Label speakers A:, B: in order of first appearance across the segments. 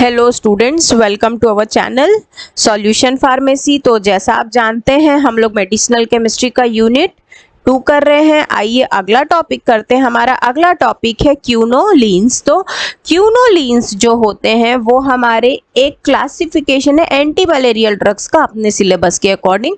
A: Hello students, welcome to our channel solution pharmacy. तो जैसा आप जानते हैं हम लोग मेडिसिनल केमिस्ट्री का यूनिट 2 कर रहे हैं। आइए अगला टॉपिक करते हैं। हमारा अगला टॉपिक है क्यूनोलिन्स। तो क्यूनोलिन्स जो होते हैं वो हमारे एक क्लासिफिकेशन है एंटी मलेरियल ड्रग्स का अपने सिलेबस के अकॉर्डिंग।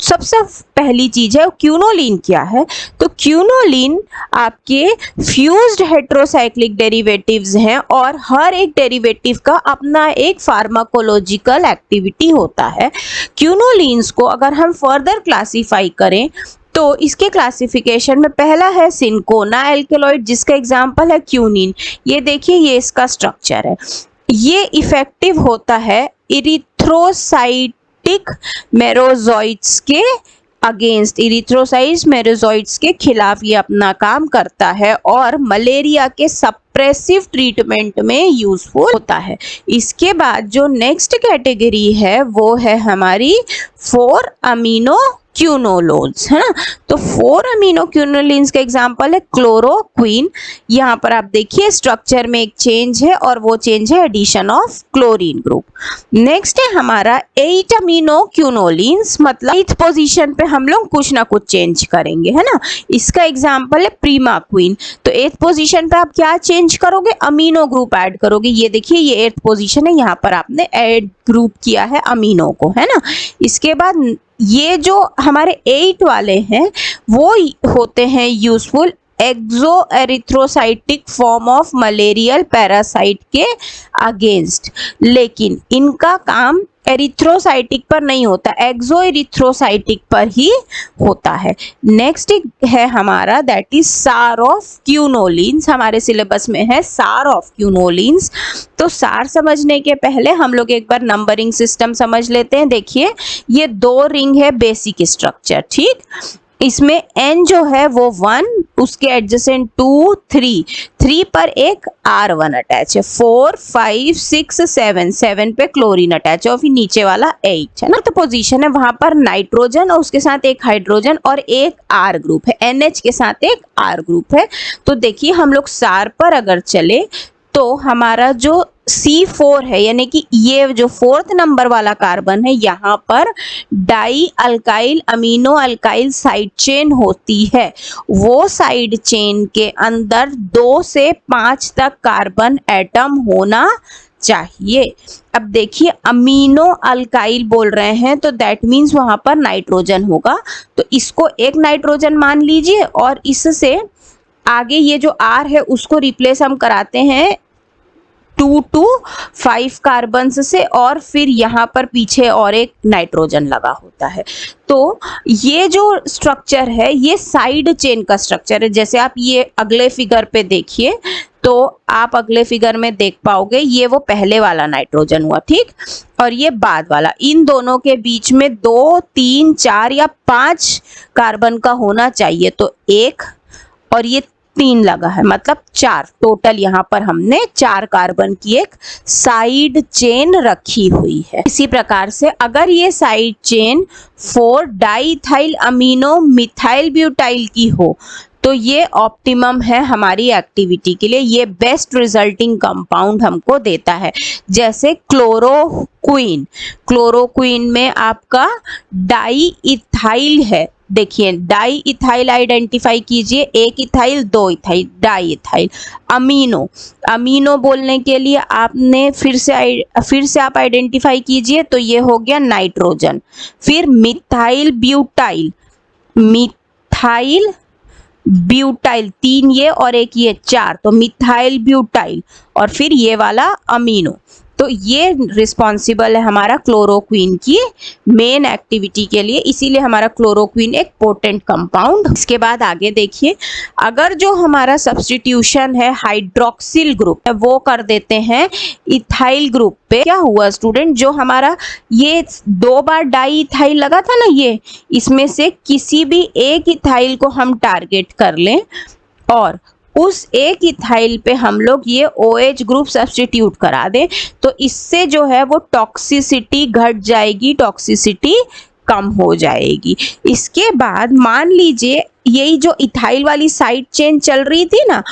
A: सबसे पहली चीज है क्यूनोलिन क्या है। तो क्यूनोलिन आपके फ्यूज्ड हेट्रोसाइक्लिक डेरिवेटिव्स हैं और हर एक डेरिवेटिव का अपना एक फार्माकोलॉजिकल एक्टिविटी होता है। क्यूनोलिन्स को अगर हम फर्दर क्लासीफाई करें तो इसके क्लासिफिकेशन में पहला है सिंकोना एल्केलॉइड, जिसका एग्जांपल है क्यूनिन। ये देखिए, ये इसका स्ट्रक्चर है। ये इफेक्टिव होता है इरिथ्रोसाइटिक मेरोजोइट्स के अगेंस्ट, इरिथ्रोसाइट्स मेरोजोइट्स के खिलाफ ये अपना काम करता है और मलेरिया के सप्रेसिव ट्रीटमेंट में यूजफुल होता है। इसके बाद जो नेक्स्ट कैटेगरी है वो है हमारी 4 अमीनो क्यूनोलोन्स, है ना। तो 4 अमीनो क्यूनोलिन्स का एग्जांपल है क्लोरोक्वीन। यहाँ पर आप देखिए स्ट्रक्चर में एक चेंज है और वो चेंज है addition of chlorine group. Next है हमारा 8 अमीनो क्यूनोलिन्स, मतलब 8th पोजीशन पे हम लोग कुछ ना कुछ चेंज करेंगे, है ना। इसका एग्जांपल है प्रीमाक्वीन। तो 8th पोजीशन पे आप क्या चेंज करोगे, अमीनो ग्रुप ऐड करोगे। ये देखिए, ये 8th पोजीशन है, यहाँ पर आपने ऐड ग्रुप किया है अमीनो को, है ना। इसके बाद ये जो हमारे 8 वाले हैं वो होते हैं useful exo erythrocytic form of malarial parasite के अगेंस्ट, लेकिन इनका काम एरिथ्रोसाइटिक पर नहीं होता, एक्सो एरिथ्रोसाइटिक पर ही होता है। नेक्स्ट है हमारा दैट इज सार ऑफ क्यूनोलिन्स। हमारे सिलेबस में है सार ऑफ क्यूनोलिन्स। तो सार समझने के पहले हम लोग एक बार नंबरिंग सिस्टम समझ लेते हैं। देखिए, ये 2 रिंग है बेसिक स्ट्रक्चर, ठीक। इसमें n जो है वो 1, उसके एडजेसेंट 2, 3 पर एक R1 अटैच है, 4, 5, 6, 7 पे क्लोरीन अटैच है और फिर नीचे वाला 8 है ना। तो पोजीशन है वहां पर नाइट्रोजन और उसके साथ एक हाइड्रोजन और एक R ग्रुप है, NH के साथ एक R ग्रुप है। तो देखिए, हम लोग सार पर अगर चले तो हमारा जो C4 है, यानी कि ये जो 4th नंबर वाला कार्बन है, यहाँ पर die alkyl amino alkyl side chain होती है। वो साइड चेन के अंदर 2 से 5 तक कार्बन एटम होना चाहिए। अब देखिए, अमीनो अल्काइल बोल रहे हैं तो दैट मीन्स वहां पर नाइट्रोजन होगा। तो इसको एक नाइट्रोजन मान लीजिए और इससे आगे ये जो R है उसको रिप्लेस हम कराते हैं 2 to 5 कार्बन से, और फिर यहाँ पर पीछे और एक नाइट्रोजन लगा होता है। तो ये जो स्ट्रक्चर है ये साइड चेन का स्ट्रक्चर है। जैसे आप ये अगले फिगर पे देखिए तो आप अगले फिगर में देख पाओगे, ये वो पहले वाला नाइट्रोजन हुआ, ठीक, और ये बाद वाला। इन दोनों के बीच में 2, 3, 4 या 5 कार्बन का होना चाहिए। तो 1 और ये 3 लगा है, मतलब 4 टोटल। यहाँ पर हमने 4 कार्बन की एक साइड चेन रखी हुई है। इसी प्रकार से अगर ये side chain 4 diethyl amino methyl butyl की हो तो ये ऑप्टिमम है हमारी एक्टिविटी के लिए, ये बेस्ट रिजल्टिंग कंपाउंड हमको देता है। जैसे क्लोरोक्वीन, क्लोरोक्वीन में आपका डाई इथाइल है। देखिए, डाई इथाइल आइडेंटिफाई कीजिए, 1 ethyl 2 ethyl, di ethyl. Amino, amino बोलने के लिए आपने फिर से आप आइडेंटिफाई कीजिए, तो ये हो गया नाइट्रोजन। फिर मिथाइल ब्यूटाइल, मिथाइल ब्यूटाइल 3 ये और 1 ये 4, तो मिथाइल ब्यूटाइल, और फिर ये वाला अमीनो। तो ये रिस्पॉन्सिबल है हमारा क्लोरोक्वीन की मेन एक्टिविटी के लिए, इसीलिए हमारा क्लोरोक्वीन एक पोटेंट कंपाउंड। इसके बाद आगे देखिए, अगर जो हमारा सब्स्टिट्यूशन है हाइड्रोक्सिल ग्रुप है वो कर देते हैं इथाइल ग्रुप पे, क्या हुआ स्टूडेंट, जो हमारा ये 2 बार डाई इथाइल लगा था ना, ये इसमें से किसी भी एक इथाइल को हम टारगेट कर लें और उस एक इथाइल पे हम लोग ये OH ग्रुप सब्स्टिट्यूट करा दें, तो इससे जो है वो टॉक्सिसिटी घट जाएगी, टॉक्सिसिटी कम हो जाएगी। इसके बाद मान लीजिए यही जो इथाइल वाली साइड चेन चल रही थी ना,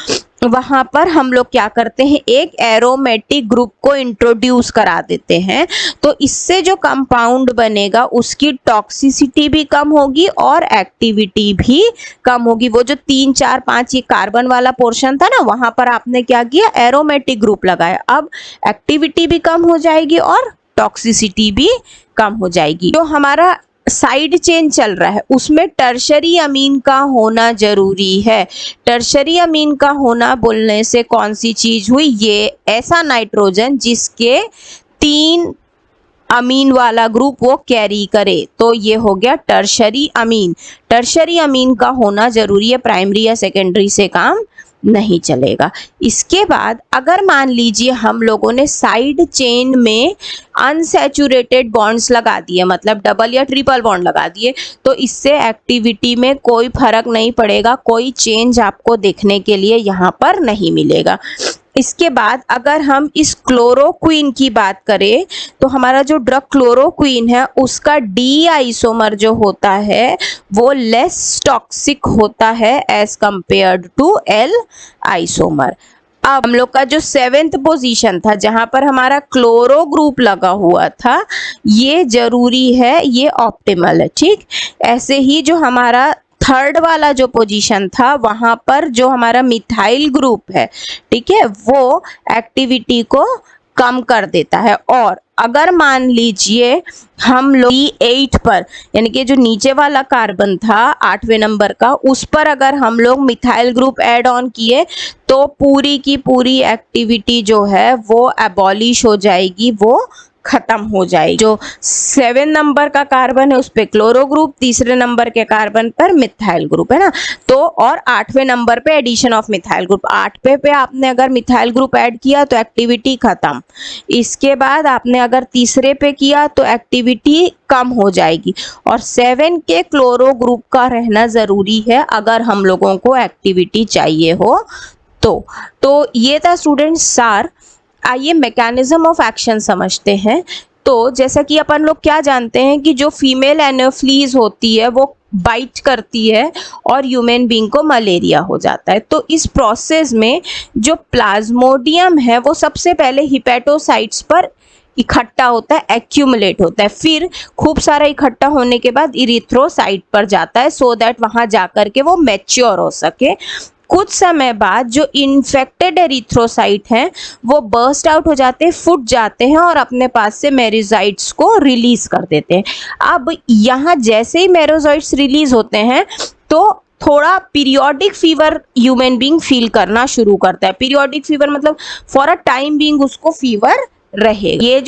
A: वहां पर हम लोग क्या करते हैं, एक एरोमेटिक ग्रुप को इंट्रोड्यूस करा देते हैं। तो इससे जो कंपाउंड बनेगा उसकी टॉक्सिसिटी भी कम होगी और एक्टिविटी भी कम होगी। वो जो 3 4 5 ये कार्बन वाला पोर्शन था ना, वहां पर आपने क्या किया, एरोमेटिक ग्रुप लगाया। अब एक्टिविटी भी कम हो जाएगी और टॉक्सिसिटी भी कम हो जाएगी। जो हमारा साइड चेन चल रहा है उसमें टर्शरी अमीन का होना जरूरी है। टर्शरी अमीन का होना बोलने से कौन सी चीज हुई, ये ऐसा नाइट्रोजन जिसके 3 अमीन वाला ग्रुप वो कैरी करे, तो ये हो गया टर्शरी अमीन। टर्शरी अमीन का होना जरूरी है, प्राइमरी या सेकेंडरी से काम नहीं चलेगा। इसके बाद अगर मान लीजिए हम लोगों ने साइड चेन में अनसैचुरेटेड बॉन्ड्स लगा दिए, मतलब डबल या ट्रिपल बॉन्ड लगा दिए, तो इससे एक्टिविटी में कोई फर्क नहीं पड़ेगा, कोई चेंज आपको देखने के लिए यहाँ पर नहीं मिलेगा। इसके बाद अगर हम इस क्लोरोक्वीन की बात करें तो हमारा जो ड्रग क्लोरोक्वीन है उसका डी आइसोमर जो होता है वो लेस टॉक्सिक होता है as compared to L isomer. अब हम लोग का जो 7th पोजीशन था जहां पर हमारा क्लोरो ग्रुप लगा हुआ था, ये जरूरी है, ये ऑप्टिमल है, ठीक। ऐसे ही जो हमारा 3rd वाला जो पोजीशन था वहां पर जो हमारा मिथाइल ग्रुप है, ठीक है, वो एक्टिविटी को कम कर देता है। और अगर मान लीजिए हम लोग E8 पर, यानी कि जो नीचे वाला कार्बन था 8वें नंबर का, उस पर अगर हम लोग मिथाइल ग्रुप ऐड ऑन किए तो पूरी की पूरी एक्टिविटी जो है वो एबॉलिश हो जाएगी, वो खत्म हो जाएगी। जो 7 नंबर का कार्बन है उस पे क्लोरो ग्रुप, तीसरे नंबर के कार्बन पर मिथाइल ग्रुप है ना, तो और 8वें नंबर पे एडिशन ऑफ मिथाइल ग्रुप, 8वें पे आपने अगर मिथाइल ग्रुप ऐड किया तो एक्टिविटी खत्म। इसके बाद आपने अगर तीसरे पे किया तो एक्टिविटी कम हो जाएगी। और 7 के क्लोरो ग्रुप का रहना जरूरी है अगर हम लोगों को एक्टिविटी चाहिए हो तो ये था स्टूडेंट्स सार। आइए मैकेनिज्म ऑफ एक्शन समझते हैं। तो जैसा कि अपन लोग क्या जानते हैं कि जो फीमेल एनोफ्लीज होती है वो बाइट करती है और ह्यूमन बीइंग को मलेरिया हो जाता है। तो इस प्रोसेस में जो प्लाज्मोडियम है वो सबसे पहले हिपेटोसाइट्स पर इकट्ठा होता है, एक्यूमुलेट होता है, फिर खूब सारा इकट्ठा होने के बाद इरिथ्रोसाइट पर जाता है सो दैट वहां जाकर के वो मैच्योर हो सके। कुछ समय बाद जो इन्फेक्टेड एरिथ्रोसाइट हैं वो बर्स्ट आउट हो जाते हैं, फूट जाते हैं और अपने पास से मेरोसाइट्स को रिलीज कर देते हैं। अब यहाँ जैसे ही मेरोसाइट्स रिलीज होते हैं तो थोड़ा periodic fever human being feel करना शुरू करता है। पीरियोडिक फीवर मतलब फॉर अ टाइम बीइंग उसको फीवर रहेगा। ये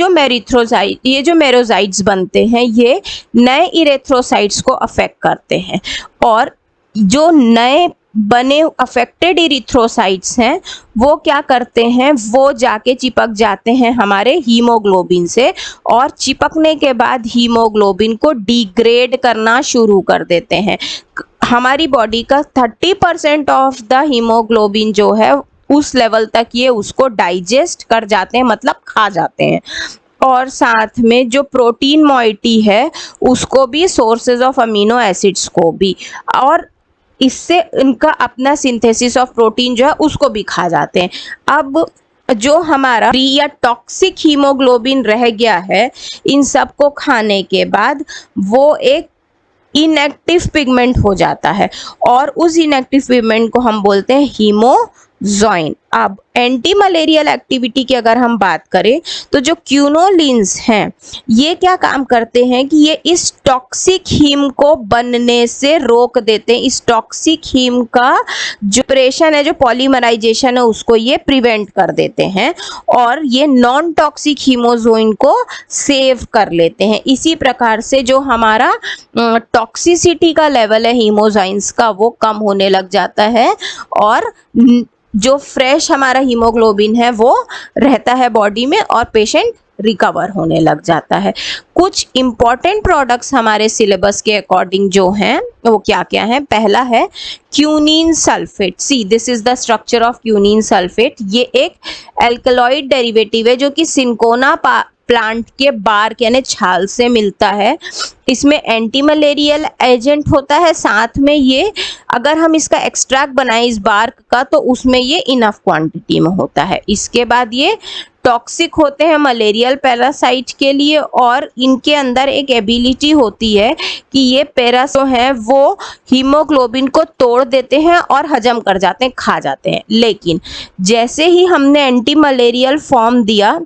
A: जो मेरोसाइट्स बनते हैं ये नए इरेथ्रोसाइट्स को अफेक्ट करते हैं और जो नए बने अफेक्टेड इरिथ्रोसाइट्स हैं वो क्या करते हैं, वो जाके चिपक जाते हैं हमारे हीमोग्लोबिन से और चिपकने के बाद हीमोग्लोबिन को डिग्रेड करना शुरू कर देते हैं। हमारी बॉडी का 30% ऑफ द हीमोग्लोबिन जो है उस लेवल तक ये उसको डाइजेस्ट कर जाते हैं, मतलब खा जाते हैं। और साथ में जो प्रोटीन मॉइटी है उसको भी, सोर्सेज ऑफ अमीनो एसिड्स को भी, और इससे इनका अपना सिंथेसिस ऑफ प्रोटीन जो है उसको भी खा जाते हैं। अब जो हमारा फ्री या टॉक्सिक हीमोग्लोबिन रह गया है इन सब को खाने के बाद वो एक इनएक्टिव पिगमेंट हो जाता है और उस इनएक्टिव पिगमेंट को हम बोलते हैं हीमोजॉइन। अब एंटी मलेरियल एक्टिविटी की अगर हम बात करें तो जो क्यूनोलिन्स हैं ये क्या काम करते हैं कि ये इस टॉक्सिक हीम को बनने से रोक देते हैं। इस टॉक्सिक हीम का जो ऑपरेशन है, जो पॉलीमराइजेशन है, उसको ये प्रिवेंट कर देते हैं और ये नॉन टॉक्सिक हीमोजोइन को सेव कर लेते हैं। इसी प्रकार से जो हमारा टॉक्सिसिटी का लेवल है हीमोजोइन्स का वो कम होने लग जाता है और जो फ्रेश हमारा हीमोग्लोबिन है वो रहता है बॉडी में और पेशेंट रिकवर होने लग जाता है। कुछ इंपॉर्टेंट प्रोडक्ट्स हमारे सिलेबस के अकॉर्डिंग जो हैं वो क्या क्या हैं। पहला है quinine sulphate. See this is the structure of quinine sulphate. ये एक एल्कलॉइड डेरिवेटिव है जो कि सिंकोना प्लांट के बार्क यानी छाल से मिलता है। इसमें एंटी मलेरियल एजेंट होता है, साथ में ये अगर हम इसका एक्सट्रैक्ट बनाएं इस बार्क का तो उसमें ये इनफ क्वांटिटी में होता है। इसके बाद ये टॉक्सिक होते हैं मलेरियल पैरासाइट के लिए, और इनके अंदर एक एबिलिटी होती है कि ये पैरासो हैं वो हीमोग्लोबिन को तोड़ देते हैं और हजम कर जाते हैं, खा जाते हैं। लेकिन जैसे ही हमने एंटी मलेरियल फॉर्म दिया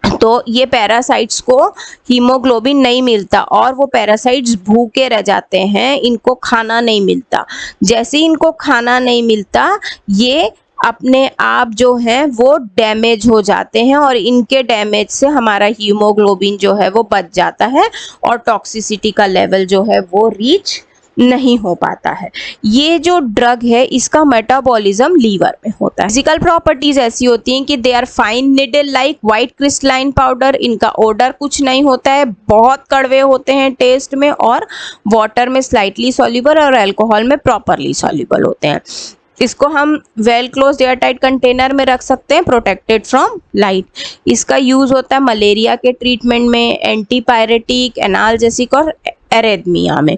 A: तो ये पैरासाइट्स को हीमोग्लोबिन नहीं मिलता और वो पैरासाइट्स भूखे रह जाते हैं, इनको खाना नहीं मिलता। जैसे ही इनको खाना नहीं मिलता ये अपने आप जो है वो डैमेज हो जाते हैं, और इनके डैमेज से हमारा हीमोग्लोबिन जो है वो बच जाता है और टॉक्सिसिटी का लेवल जो है वो रीच नहीं हो पाता है। ये जो ड्रग है इसका मेटाबॉलिज्म लीवर में होता है। फिजिकल प्रॉपर्टीज ऐसी होती हैं कि they are fine needle like white crystalline powder, इनका ऑर्डर कुछ नहीं होता है, बहुत कड़वे होते हैं टेस्ट में, और वाटर में स्लाइटली सॉल्युबल और अल्कोहल में प्रॉपरली सॉल्युबल होते हैं। इसको हम well close air tight container में रख सकते हैं, प्रोटेक्टेड फ्रॉम लाइट। इसका यूज होता है मलेरिया के ट्रीटमेंट में, एंटीपायरेटिक, एनाल्जेसिक और एरेथमिया में।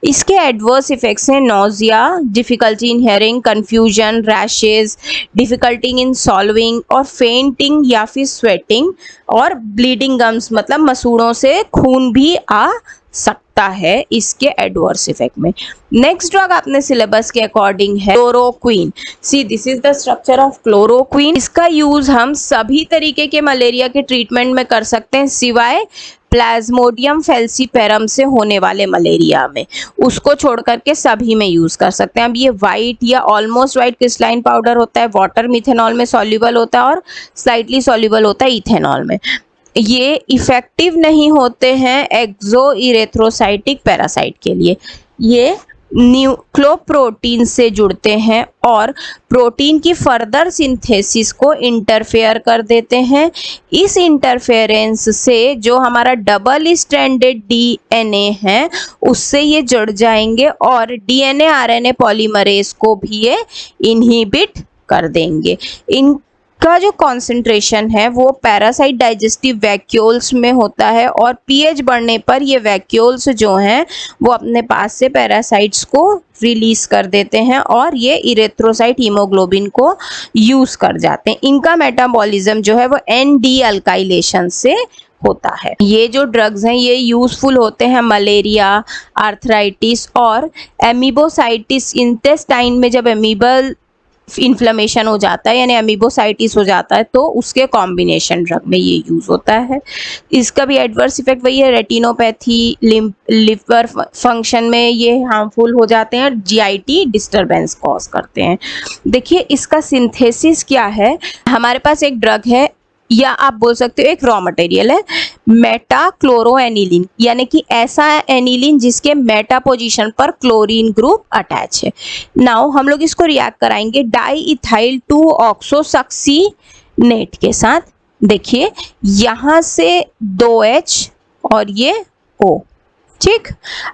A: इसके एडवर्स इफेक्ट्स हैं nausea, difficulty in hearing, confusion, rashes, difficulty in solving और फेंटिंग या फिर स्वेटिंग, और ब्लीडिंग गम्स मतलब मसूड़ों से खून भी आ सकता है इसके एडवर्स इफेक्ट में। नेक्स्ट ड्रग अपने सिलेबस के अकॉर्डिंग है chloroquine. See this is the structure of chloroquine. इसका यूज हम सभी तरीके के मलेरिया के ट्रीटमेंट में कर सकते हैं सिवाय प्लाज्मोडियम फेल्सीपेरम से होने वाले मलेरिया में, उसको छोड़ करके सभी में यूज कर सकते हैं। अब ये वाइट या ऑलमोस्ट वाइट क्रिस्टलाइन पाउडर होता है, वाटर मिथेनॉल में सॉल्युबल होता है और स्लाइटली सॉल्युबल होता है इथेनॉल में। ये इफेक्टिव नहीं होते हैं एक्सो इरेथ्रोसाइटिक पैरासाइट के लिए। ये न्यूक्लियोप्रोटीन से जुड़ते हैं और प्रोटीन की फर्दर सिंथेसिस को इंटरफेयर कर देते हैं। इस इंटरफेरेंस से जो हमारा डबल स्ट्रैंडेड डीएनए है उससे ये जुड़ जाएंगे और डीएनए आरएनए पॉलीमरेज को भी ये इनहिबिट कर देंगे। इनका जो कॉन्सेंट्रेशन है वो पैरासाइट डाइजेस्टिव वैक्यूल्स में होता है, और पीएच बढ़ने पर ये वैक्यूल्स जो हैं वो अपने पास से पैरासाइट्स को रिलीज कर देते हैं और ये इरेथ्रोसाइट हीमोग्लोबिन को यूज कर जाते हैं। इनका मेटाबॉलिज्म जो है वो एनडी अल्काइलेशन से होता है। ये जो ड्रग्स हैं ये यूजफुल होते हैं मलेरिया, आर्थराइटिस और एमीबोसाइटिस। इंटेस्टाइन में जब एमीबल इन्फ्लेमेशन हो जाता है यानी एमीबोसाइटिस हो जाता है तो उसके कॉम्बिनेशन ड्रग में ये यूज होता है। इसका भी एडवर्स इफेक्ट वही है, रेटिनोपैथी, लिवर फंक्शन में ये हार्मफुल हो जाते हैं, जीआईटी डिस्टरबेंस कॉज करते हैं। देखिए इसका सिंथेसिस क्या है, हमारे पास एक ड्रग है या आप बोल सकते हो एक रॉ मटेरियल है मेटाक्लोरोएनिलीन, यानी कि ऐसा एनिलीन जिसके मेटा पोजीशन पर क्लोरीन ग्रुप अटैच है। नाउ हम लोग इसको रिएक्ट कराएंगे डाई इथाइल 2 ऑक्सोसक्सीनेट के साथ। देखिए यहाँ से 2H और ये O, ठीक।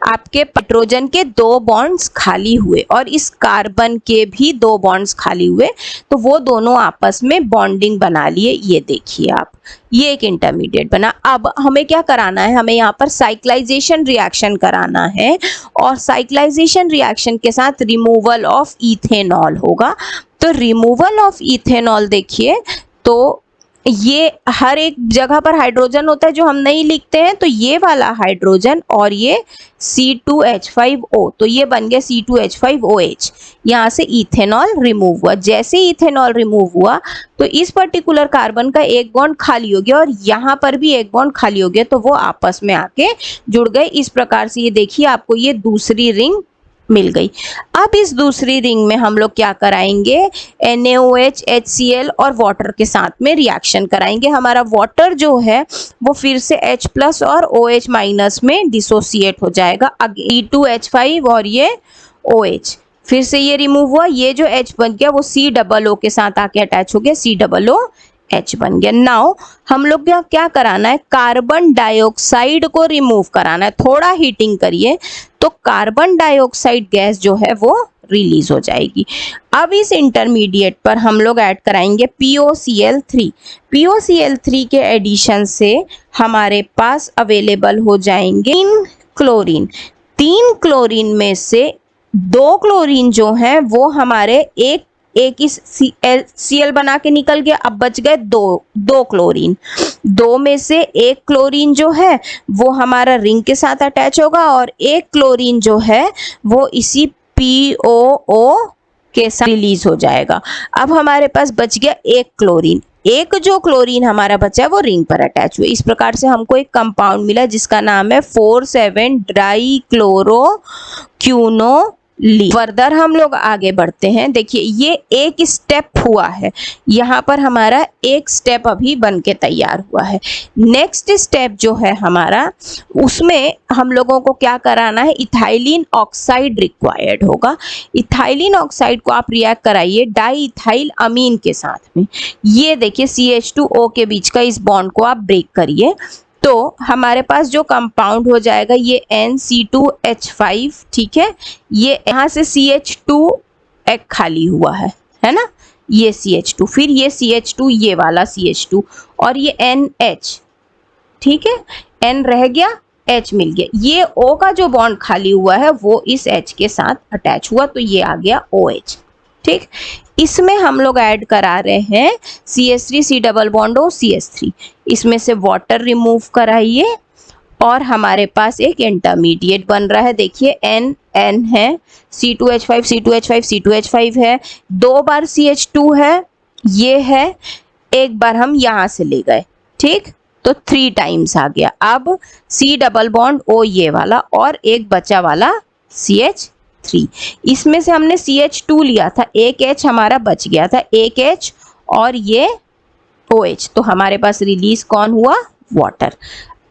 A: आपके हाइड्रोजन के 2 बॉन्ड्स खाली हुए और इस कार्बन के भी 2 बॉन्ड्स खाली हुए, तो वो दोनों आपस में बॉन्डिंग बना लिए। ये देखिए आप, ये एक इंटरमीडिएट बना। अब हमें क्या कराना है, हमें यहाँ पर साइक्लाइजेशन रिएक्शन कराना है और साइक्लाइजेशन रिएक्शन के साथ रिमूवल ऑफ इथेनॉल होगा। तो रिमूवल ऑफ इथेनॉल देखिए, तो ये हर एक जगह पर हाइड्रोजन होता है जो हम नहीं लिखते हैं, तो ये वाला हाइड्रोजन और ये C2H5O, तो ये बन गया C2H5OH। यहाँ से इथेनॉल रिमूव हुआ। जैसे इथेनॉल रिमूव हुआ तो इस पर्टिकुलर कार्बन का एक बॉन्ड खाली हो गया और यहाँ पर भी एक बॉन्ड खाली हो गया, तो वो आपस में आके जुड़ गए। इस प्रकार से ये देखिए आपको ये दूसरी रिंग मिल गई। अब इस दूसरी रिंग में हम लोग क्या कराएंगे, NaOH, HCl और वाटर के साथ में रिएक्शन कराएंगे। हमारा वाटर जो है वो फिर से H+ और OH- में डिसोसिएट हो जाएगा। C2H5 और ये OH फिर से ये रिमूव हुआ, ये जो H बन गया वो COO के साथ आके अटैच हो गया, COOH बन गया। नाउ हम लोग क्या कराना है, कार्बन डाइऑक्साइड को रिमूव कराना है। थोड़ा हीटिंग करिए तो कार्बन डाइऑक्साइड गैस जो है वो रिलीज हो जाएगी। अब इस इंटरमीडिएट पर हम लोग ऐड कराएंगे POCl3। POCl3 के एडिशन से हमारे पास अवेलेबल हो जाएंगे 3 क्लोरीन। 3 क्लोरीन में से 2 क्लोरीन जो हैं वो हमारे एक इस Cl बना के निकल गया। अब बच गए दो क्लोरीन। 2 में से 1 क्लोरीन जो है वो हमारा रिंग के साथ अटैच होगा और 1 क्लोरीन जो है वो इसी POO के साथ रिलीज हो जाएगा। अब हमारे पास बच गया 1 क्लोरीन। एक जो क्लोरीन हमारा बचा है वो रिंग पर अटैच हुआ। इस प्रकार से हमको एक कंपाउंड मिला जिसका नाम है 4,7 डाइक्लोरोक्विनोलिन। फर्दर हम लोग आगे बढ़ते हैं। देखिए ये एक स्टेप हुआ है, यहाँ पर हमारा एक स्टेप अभी बन के तैयार हुआ है। नेक्स्ट स्टेप जो है हमारा, उसमें हम लोगों को क्या कराना है, इथाइलिन ऑक्साइड रिक्वायर्ड होगा। इथाइलिन ऑक्साइड को आप रिएक्ट कराइए डाई इथाइल अमीन के साथ में। ये देखिए CH2O के बीच का इस बॉन्ड को आप ब्रेक करिए तो हमारे पास जो कंपाउंड हो जाएगा ये NC2H5, ठीक है। ये यहाँ से CH2 एक खाली हुआ है ना, ये CH2, फिर ये CH2, ये वाला CH2 और ये NH, ठीक है। N रह गया, H मिल गया। ये O का जो बॉन्ड खाली हुआ है वो इस H के साथ अटैच हुआ तो ये आ गया OH, ठीक। इसमें हम लोग ऐड करा रहे हैं CH3 double bond O CH3। इसमें से वाटर रिमूव कराइए और हमारे पास एक इंटरमीडिएट बन रहा है। देखिए N है, C2H5 C2H5 C2H5 है, 2 बार CH2 है, ये है, एक बार हम यहाँ से ले गए, ठीक, तो 3 टाइम्स आ गया। अब C डबल बॉन्ड O ये वाला और एक बचा वाला CH3। इसमें से हमने CH2 लिया था, एक H हमारा बच गया था, एक H और ये OH, तो हमारे पास रिलीज कौन हुआ, वाटर।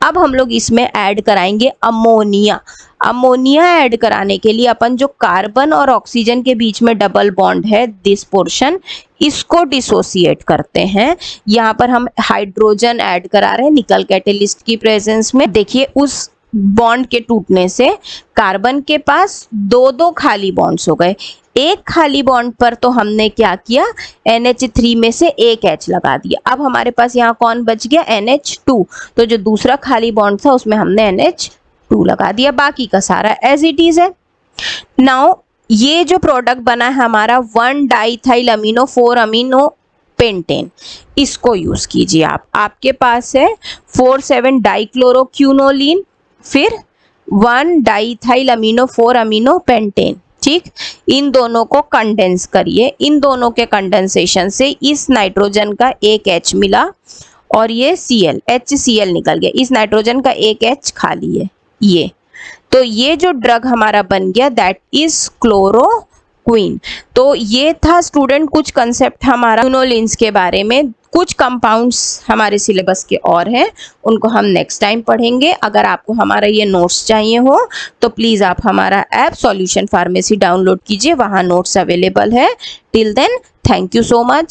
A: अब हम लोग इसमें ऐड कराएंगे अमोनिया। अमोनिया ऐड कराने के लिए अपन जो कार्बन और ऑक्सीजन के बीच में डबल बॉन्ड है, दिस पोर्शन, इसको डिसोसिएट करते हैं। यहाँ पर हम हाइड्रोजन ऐड करा रहे हैं निकल कैटेलिस्ट की प्रेजेंस में। देखिए उस बॉन्ड के टूटने से कार्बन के पास 2 खाली बॉन्ड्स हो गए। एक खाली बॉन्ड पर तो हमने क्या किया, NH3 में से एक H लगा दिया। अब हमारे पास यहाँ कौन बच गया, NH2, तो जो दूसरा खाली बॉन्ड था उसमें हमने NH2 लगा दिया, बाकी का सारा एज इट इज है। नाउ ये जो प्रोडक्ट बना है हमारा 1 डाइथाइल अमीनो 4 अमीनो पेंटेन, इसको यूज कीजिए आप। आपके पास है 4,7 डाइक्लोरोक्विनोलिन, फिर 1 डाइथाइल अमीनो 4 अमीनो पेंटेन, ठीक। इन दोनों को कंडेंस करिए। इन दोनों के कंडेंसेशन से इस नाइट्रोजन का एक H मिला और ये Cl HCl निकल गया। इस नाइट्रोजन का एक H खाली है, ये तो ये जो ड्रग हमारा बन गया दैट इज क्लोरोक्विन। तो ये था स्टूडेंट कुछ कंसेप्ट हमारा क्विनोलिन्स के बारे में। कुछ कंपाउंड्स हमारे सिलेबस के और हैं, उनको हम नेक्स्ट टाइम पढ़ेंगे। अगर आपको हमारा ये नोट्स चाहिए हो तो प्लीज़ आप हमारा ऐप सॉल्यूशन फार्मेसी डाउनलोड कीजिए, वहाँ नोट्स अवेलेबल है। Till then thank you so much.